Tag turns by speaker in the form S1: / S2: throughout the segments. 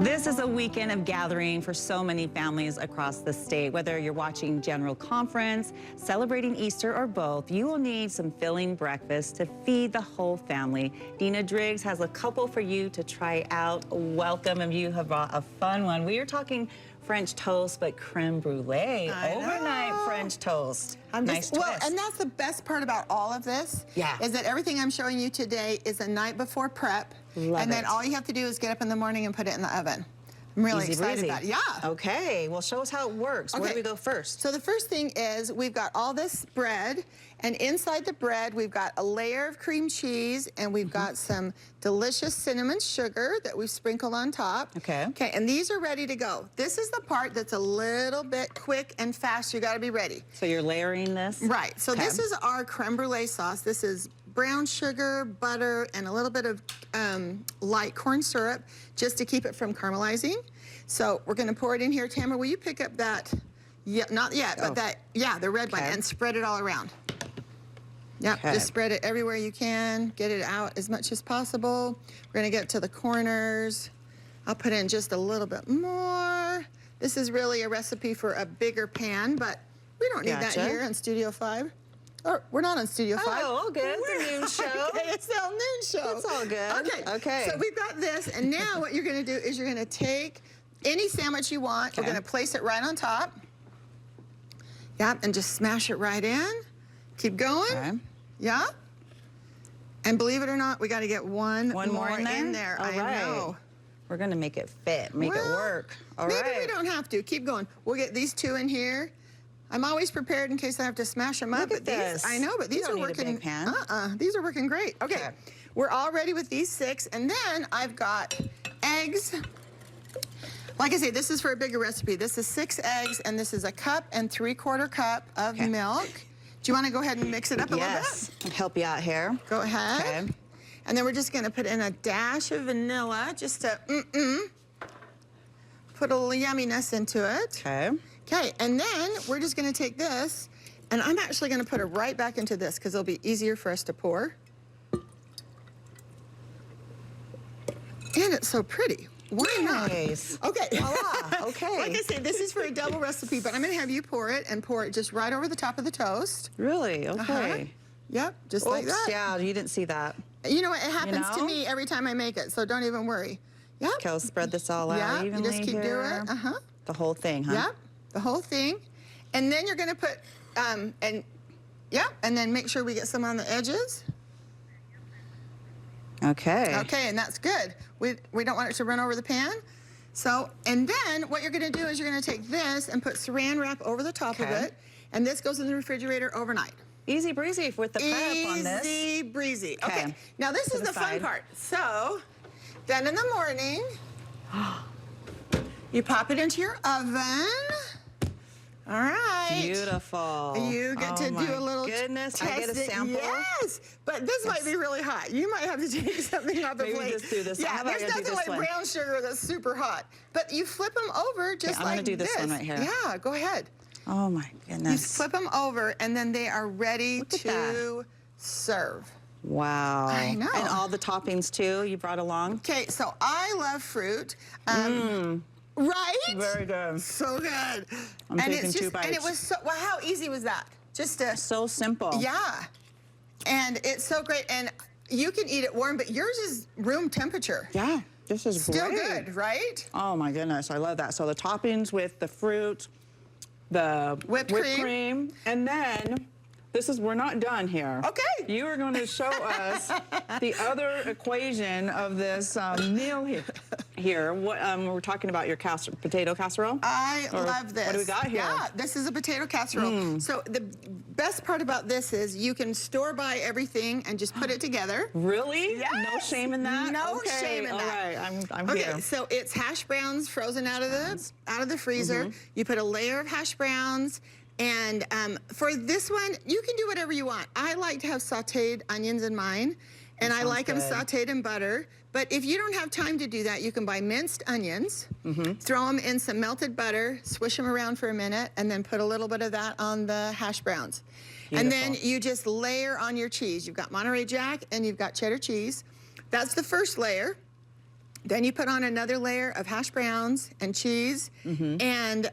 S1: This is a weekend of gathering for so many families across the state. Whether you're watching General Conference, celebrating Easter, or both, you will need some filling breakfast to feed the whole family. Dina Driggs has a couple for you to try out. Welcome, and you have brought a fun one. We are talking French toast, but creme brulee, overnight French toast. Nice twist.
S2: Well, and that's the best part about all of this.
S1: Yeah.
S2: Is that everything I'm showing you today is a night before prep.
S1: Love
S2: then
S1: it.
S2: all you have to do is get up in the morning and put it in the oven. I'm really excited about it. Yeah.
S1: Okay, well, show us how it works. Where do we go first?
S2: So the first thing is we've got all this bread, and inside the bread we've got a layer of cream cheese, and we've got some delicious cinnamon sugar that we've sprinkled on top.
S1: Okay.
S2: Okay, and these are ready to go. This is the part that's a little bit quick and fast. You got to be ready.
S1: So you're layering this?
S2: Right. So this is our creme brulee sauce. This is brown sugar, butter, and a little bit of light corn syrup just to keep it from caramelizing. So we're going to pour it in here. Tamara, will you pick up that, not yet, but that, the red one, and spread it all around. Yep, just spread it everywhere you can. Get it out as much as possible. We're going to get to the corners. I'll put in just a little bit more. This is really a recipe for a bigger pan, but we don't need that here on Studio 5. Or we're not on Studio 5.
S1: Oh, all good. It's a noon show.
S2: Okay, it's the noon show.
S1: It's all good. Okay.
S2: So we've got this, and now what you're going to do is you're going to take any sandwich you want. We're going to place it right on top. Yep, and just smash it right in. Keep going. Okay. Yeah. And believe it or not, we got to get one more in there.
S1: All right.
S2: Know.
S1: We're going to make it fit, make it work. All right.
S2: Maybe we don't have to. Keep going. We'll get these two in here. I'm always prepared in case I have to smash them up.
S1: Look at this.
S2: I know, but these are working. These are working great. Okay, we're all ready with these 6, and then I've got eggs. Like I say, this is for a bigger recipe. This is 6 eggs, and this is a 1 3/4 cup of milk. Do you want to go ahead and mix it up a little bit?
S1: Yes, I'll help you out here.
S2: Go ahead. Okay. And then we're just going to put in a dash of vanilla, just to put a little yumminess into it.
S1: Okay.
S2: Okay, and then we're just going to take this, and I'm actually going to put it right back into this because it'll be easier for us to pour. And it's so pretty. Why not?
S1: Nice.
S2: Okay.
S1: Voila. Okay.
S2: Like I say, this is for a double recipe, but I'm going to have you pour it just right over the top of the toast.
S1: Really? Okay.
S2: Yep, just like that.
S1: Yeah, you didn't see that.
S2: You know what? It happens to me every time I make it, so don't even worry. Yep.
S1: Okay, I'll spread this all out evenly.
S2: You just keep doing it.
S1: The whole thing, huh?
S2: Yep. The whole thing. And then you're going to put, and then make sure we get some on the edges.
S1: Okay.
S2: Okay, and that's good. We don't want it to run over the pan. So, and then what you're going to do is you're going to take this and put saran wrap over the top of it, and this goes in the refrigerator overnight.
S1: Easy breezy with the prep on this.
S2: Easy breezy. Okay, now this is the fun part. So, then in the morning, you pop it into your oven. All right.
S1: Beautiful.
S2: You get to do a little
S1: goodness.
S2: testing.
S1: I get a sample.
S2: Yes, but this might be really hot. You might have to take something off the plate.
S1: Maybe just do this.
S2: Yeah, there's nothing like brown sugar that's super hot. But you flip them over just like this.
S1: I'm going to do this one right here.
S2: Yeah, go ahead.
S1: Oh my goodness.
S2: You flip them over, and then they are ready to serve.
S1: Wow.
S2: I know.
S1: And all the toppings too you brought along?
S2: Okay, so I love fruit. Right?
S1: Very good.
S2: So good.
S1: I'm taking 2 bites.
S2: And it was so, well, how easy was that? Just to.
S1: So simple.
S2: Yeah. And it's so great. And you can eat it warm, but yours is room temperature.
S1: Yeah. This is
S2: still good, right?
S1: Oh my goodness, I love that. So the toppings with the fruit, the whipped cream, and then we're not done here.
S2: Okay.
S1: You are going to show us the other equation of this meal here. What we're talking about your potato casserole?
S2: I love this.
S1: What do we got here?
S2: Yeah, this is a potato casserole. So the best part about this is you can store buy everything and just put it together.
S1: Really?
S2: Yes.
S1: No shame in that?
S2: No shame in that.
S1: All right, I'm here.
S2: Okay, so it's hash browns frozen out of the freezer. You put a layer of hash browns. And for this one, you can do whatever you want. I like to have sauteed onions in mine, and I like them sauteed in butter. But if you don't have time to do that, you can buy minced onions, throw them in some melted butter, swish them around for a minute, and then put a little bit of that on the hash browns. Beautiful. And then you just layer on your cheese. You've got Monterey Jack and you've got cheddar cheese. That's the first layer. Then you put on another layer of hash browns and cheese, and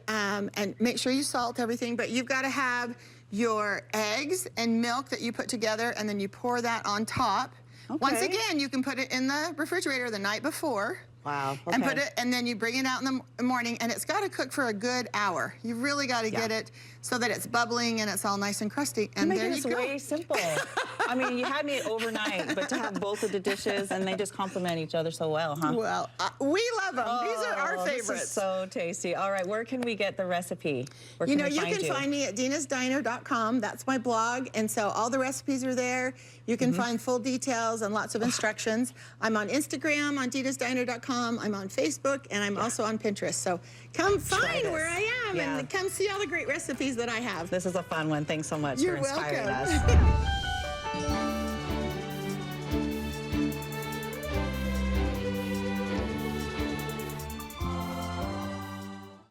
S2: make sure you salt everything. But you've got to have your eggs and milk that you put together, and then you pour that on top.
S1: Okay.
S2: Once again, you can put it in the refrigerator the night before.
S1: Wow. Okay.
S2: And put it, and then you bring it out in the morning, and it's got to cook for a good hour. You really got to get it so that it's bubbling and it's all nice and crusty. And
S1: You're
S2: there
S1: making
S2: you
S1: this
S2: go.
S1: way simple. I mean, you had me at overnight, but to have both of the dishes and they just complement each other so well, huh?
S2: Well, we love them. These are our favorites.
S1: This is so tasty. All right, where can we get the recipe? Where
S2: You
S1: can
S2: know,
S1: we
S2: you
S1: find
S2: can find me at dinasdiner.com. That's my blog, and so all the recipes are there. You can find full details and lots of instructions. I'm on Instagram on dinasdiner.com. I'm on Facebook, and I'm also on Pinterest. So come find where I am and come see all the great recipes that I have.
S1: This is a fun one. Thanks so much for inspiring
S2: welcome.
S1: us.